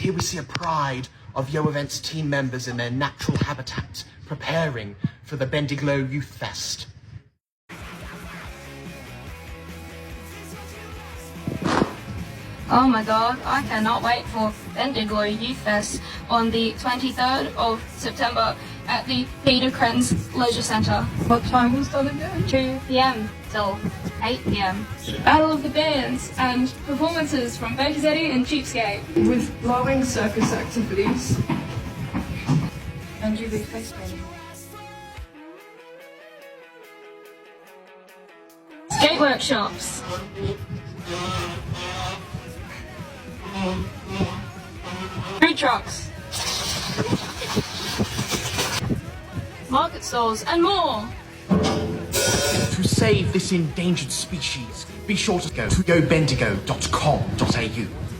here we see a pride of YO Events team members in their natural habitat, preparing for the BendiGLOW Youth Fest. Oh my god, I cannot wait for BendiGLOW Youth Fest on the 23rd of September at the Krentz Leisure Centre. What time will start again? 2 p.m. till 8 p.m. Battle of the Bands and performances from BendiGLOW and Cheapskate. With glowing circus activities. And you be face painting. Skate workshops. Food trucks. Market stalls and more. To save this endangered species, be sure to go to yobendigo.com.au.